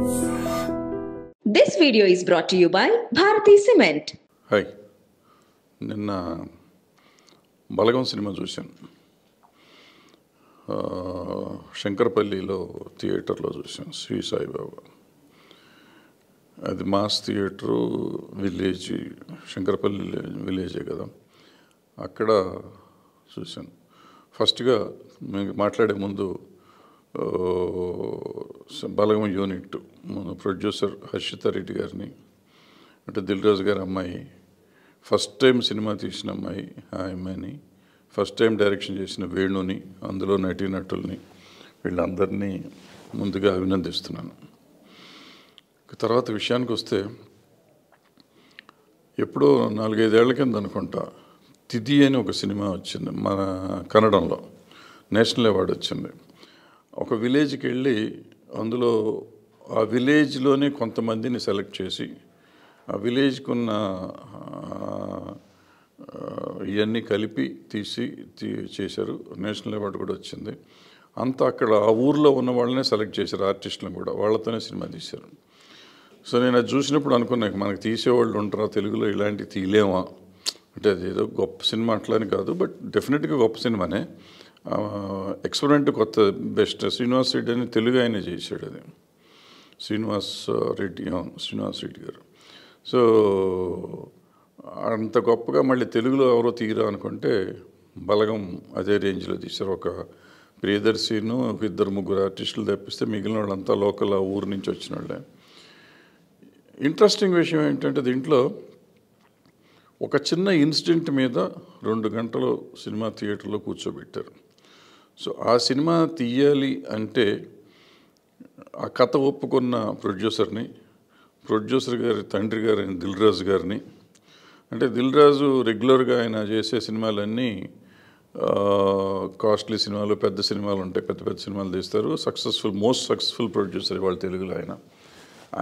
This video is brought to you by Bharati Cement. Hi, నిన్న బలగం cinema చూశాను. శంకరపల్లిలో థియేటర్లో చూశాను, శ్రీ సాయిబాబా. అది మాస్ థియేటరు, విలేజ్, శంకరపల్లి విలేజే కదా, అక్కడ చూశాను. ఫస్ట్గా మేము మాట్లాడే ముందు బలగం యూనిట్ ప్రొడ్యూసర్ హర్షిత రెడ్డి గారిని, అంటే దిల్ రాజు గారి అమ్మాయి, ఫస్ట్ టైం సినిమా తీసిన అమ్మాయి, ఆ అమ్మాయిని, ఫస్ట్ టైం డైరెక్షన్ చేసిన వేణుని, అందులో నటీనటుల్ని, వీళ్ళందరినీ ముందుగా అభినందిస్తున్నాను. తర్వాత విషయానికి వస్తే, ఎప్పుడో 4-5 ఏళ్ల కింద అనుకుంటా తిథి అని ఒక సినిమా వచ్చింది మన కన్నడంలో, నేషనల్ అవార్డు వచ్చింది. ఒక విలేజ్కి వెళ్ళి అందులో ఆ విలేజ్లోనే కొంతమందిని సెలెక్ట్ చేసి ఆ విలేజ్కి ఉన్న ఇవన్నీ కలిపి చేశారు. నేషనల్ అవార్డు కూడా వచ్చింది. అంతా అక్కడ ఆ ఊర్లో ఉన్న వాళ్ళనే సెలెక్ట్ చేశారు, ఆర్టిస్టులను కూడా, వాళ్ళతోనే సినిమా తీశారు. సో నేను అది చూసినప్పుడు అనుకున్నాను, మనకు తీసేవాళ్ళు ఉంటారా తెలుగులో, ఇలాంటివి తీయలేమా అంటే. అది ఏదో గొప్ప సినిమా అట్లని కాదు, బట్ డెఫినెట్గా గొప్ప సినిమానే. ఎక్స్పెరిమెంట్ కొత్త, బెస్ట్. శ్రీనివాస్ రెడ్డి అని తెలుగు ఆయన చేశాడు అది, శ్రీనివాస్ రెడ్డి గారు. సో అంత గొప్పగా మళ్ళీ తెలుగులో ఎవరో తీయరా అనుకుంటే బలగం అదే రేంజ్లో తీశారు. ఒక ప్రియదర్శిను, ఒక 2-3 ఆర్టిస్టులు తెప్పిస్తే మిగిలిన వాళ్ళంతా లోకల్ ఊరు నుంచి వచ్చిన వాళ్ళే. ఇంట్రెస్టింగ్ విషయం ఏంటంటే, దీంట్లో ఒక చిన్న ఇన్సిడెంట్ మీద 2 గంటలు సినిమా థియేటర్లో కూర్చోబెట్టారు. సో ఆ సినిమా తీయాలి అంటే ఆ కథ ఒప్పుకున్న ప్రొడ్యూసర్ గారి తండ్రి గారైన దిల్ రాజు గారిని, అంటే దిల్ రాజు రెగ్యులర్గా ఆయన చేసే సినిమాలన్నీ కాస్ట్లీ సినిమాలు, పెద్ద సినిమాలు ఉంటాయి, పెద్ద సినిమాలు తీస్తారు. మోస్ట్ సక్సెస్ఫుల్ ప్రొడ్యూసర్ వాళ్ళు తెలుగులో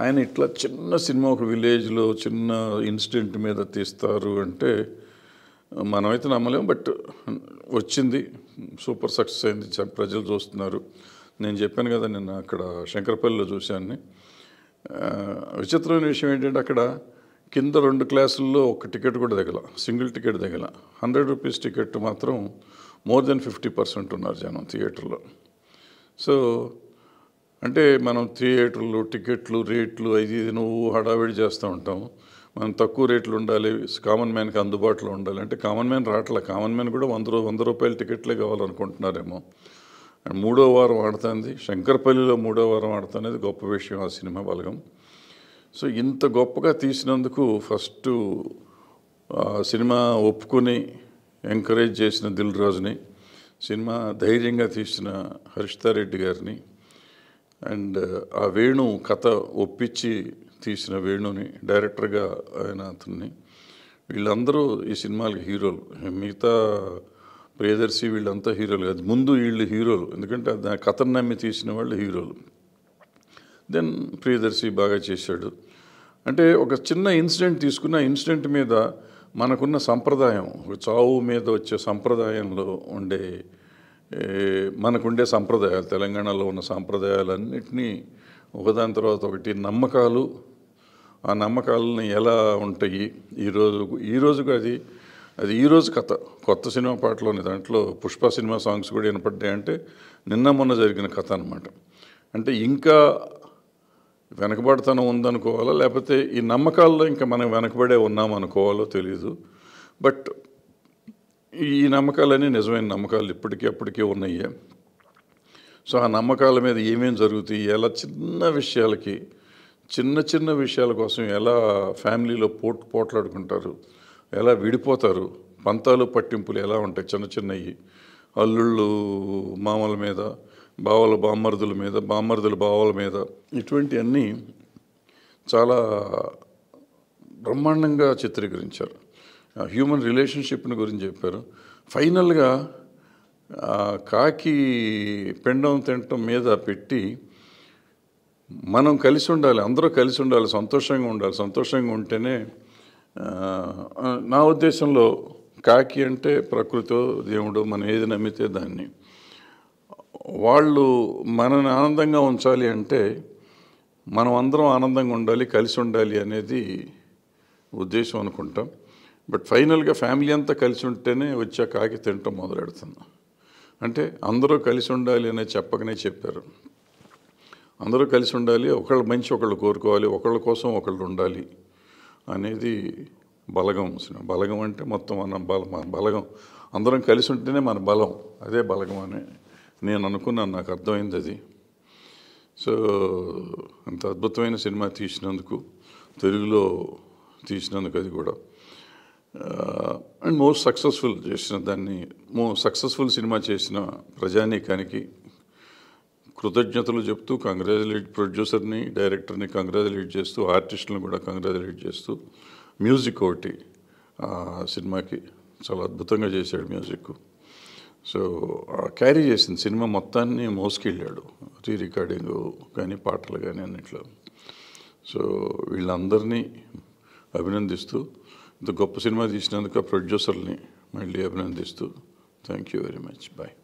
ఆయన ఇట్లా చిన్న సినిమా, ఒక విలేజ్లో చిన్న ఇన్సిడెంట్ మీద తీస్తారు అంటే మనమైతే నమ్మలేము. బట్ వచ్చింది, సూపర్ సక్సెస్ అయింది, ప్రజలు చూస్తున్నారు. నేను చెప్పాను కదా, నేను అక్కడ శంకరపల్లిలో చూశాను. విచిత్రమైన విషయం ఏంటంటే, అక్కడ కింద 2 క్లాసుల్లో ఒక టికెట్ కూడా దిగల, సింగిల్ టికెట్ దిగల. 100 రూపీస్ టికెట్ మాత్రం మోర్ దెన్ 50% ఉన్నారు జనం థియేటర్లో. సో అంటే మనం థియేటర్లు, టికెట్లు, రేట్లు అది నువ్వు హడావిడి చేస్తూ ఉంటాం. మనం తక్కువ రేట్లు ఉండాలి, కామన్ మ్యాన్కి అందుబాటులో ఉండాలి అంటే కామన్ మ్యాన్ రావట్లే. కామన్ మ్యాన్ కూడా 100 రూపాయల టికెట్లే కావాలనుకుంటున్నారేమో. 3వ వారం ఆడుతుంది, శంకరపల్లిలో 3వ వారం ఆడుతున్నది గొప్ప విషయం ఆ సినిమా బలగం. సో ఇంత గొప్పగా తీసినందుకు ఫస్ట్ సినిమా ఒప్పుకొని ఎంకరేజ్ చేసిన దిల్ రాజుని, సినిమా ధైర్యంగా తీసిన హర్షితారెడ్డి గారిని, అండ్ ఆ వేణు కథ ఒప్పించి తీసిన వేణుని, డైరెక్టర్గా ఆయన అతన్ని, వీళ్ళందరూ ఈ సినిమాలకి హీరోలు. మిగతా ప్రియదర్శి వీళ్ళంతా హీరోలు కాదు, ముందు వీళ్ళు హీరోలు, ఎందుకంటే కథను నమ్మి తీసిన వాళ్ళు హీరోలు. దెన్ ప్రియదర్శి బాగా చేశాడు. అంటే ఒక చిన్న ఇన్సిడెంట్ తీసుకున్న, ఇన్సిడెంట్ మీద మనకున్న సంప్రదాయం, ఒక చావు మీద వచ్చే సంప్రదాయంలో మనకుండే సంప్రదాయాలు, తెలంగాణలో ఉన్న సంప్రదాయాలన్నింటినీ ఒకదాని తర్వాత ఒకటి నమ్మకాలు, ఆ నమ్మకాలని ఎలా ఉంటాయి ఈరోజుకు అది ఈరోజు కథ. కొత్త సినిమా పాటలోని దాంట్లో పుష్ప సినిమా సాంగ్స్ కూడా వినపడ్డాయి. అంటే నిన్న మొన్న జరిగిన కథ అనమాట. అంటే ఇంకా వెనకబడతనం ఉందనుకోవాలో, లేకపోతే ఈ నమ్మకాల్లో ఇంకా మనం వెనకబడే ఉన్నామనుకోవాలో తెలియదు. బట్ ఈ నమ్మకాలన్నీ నిజమైన నమ్మకాలు, అప్పటికే ఉన్నాయి. సో ఆ నమ్మకాల మీద ఏమేమి జరుగుతాయి, ఎలా చిన్న విషయాల కోసం ఎలా ఫ్యామిలీలో పోట్లాడుకుంటారు, ఎలా విడిపోతారు, పంతాలు పట్టింపులు ఎలా ఉంటాయి, చిన్నవి, అల్లుళ్ళు మామల మీద, బావల బామ్మర్దుల మీద, బామ్మర్దుల బావల మీద, ఇటువంటివన్నీ చాలా బ్రహ్మాండంగా చిత్రీకరించారు. హ్యూమన్ రిలేషన్షిప్ని గురించి చెప్పారు. ఫైనల్గా కాకి పెండం తినటం మీద పెట్టి మనం కలిసి ఉండాలి, అందరూ కలిసి ఉండాలి, సంతోషంగా ఉంటేనే. నా ఉద్దేశంలో కాకి అంటే ప్రకృతో దేవుడు, మనం ఏది నమ్మితే దాన్ని. వాళ్ళు మనని ఆనందంగా ఉంచాలి అంటే మనం అందరం ఆనందంగా ఉండాలి, కలిసి ఉండాలి అనేది ఉద్దేశం అనుకుంటాం. బట్ ఫైనల్గా ఫ్యామిలీ అంతా కలిసి ఉంటేనే వచ్చా కాకి తినటం మొదలెడుతున్నాం. అంటే అందరూ కలిసి ఉండాలి అనేది చెప్పకనే చెప్పారు. అందరూ కలిసి ఉండాలి, ఒకళ్ళ మంచి ఒకళ్ళు కోరుకోవాలి, ఒకళ్ళ కోసం ఒకళ్ళు ఉండాలి అనేది బలగం సినిమా. బలగం అంటే మొత్తం మన బలగం, అందరం కలిసి ఉంటేనే మన బలం, అదే బలగం అని నేను అనుకున్నాను. నాకు అర్థమైంది అది. సో అంత అద్భుతమైన సినిమా తీసినందుకు, తెలుగులో తీసినందుకు, అది కూడా అండ్ మోస్ట్ సక్సెస్ఫుల్ చేసిన దాన్ని సక్సెస్ఫుల్ సినిమా చేసిన ప్రజానీకానికి కృతజ్ఞతలు చెప్తూ, కంగ్రాచులేట్ ప్రొడ్యూసర్ని, డైరెక్టర్ని కంగ్రాచులేట్ చేస్తూ, ఆర్టిస్టులను కూడా కంగ్రాచులేట్ చేస్తూ, మ్యూజిక్ ఒకటి సినిమాకి చాలా అద్భుతంగా చేశాడు మ్యూజిక్. సో క్యారీ చేసింది సినిమా మొత్తాన్ని, మోసుకెళ్ళాడు రీ రికార్డింగ్ కానీ పాటలు కానీ అన్నిట్లో. సో వీళ్ళందరినీ అభినందిస్తూ, ఇంత గొప్ప సినిమా తీసినందుకు ఆ ప్రొడ్యూసర్ని మళ్ళీ అభినందిస్తూ, thank you very much. Bye.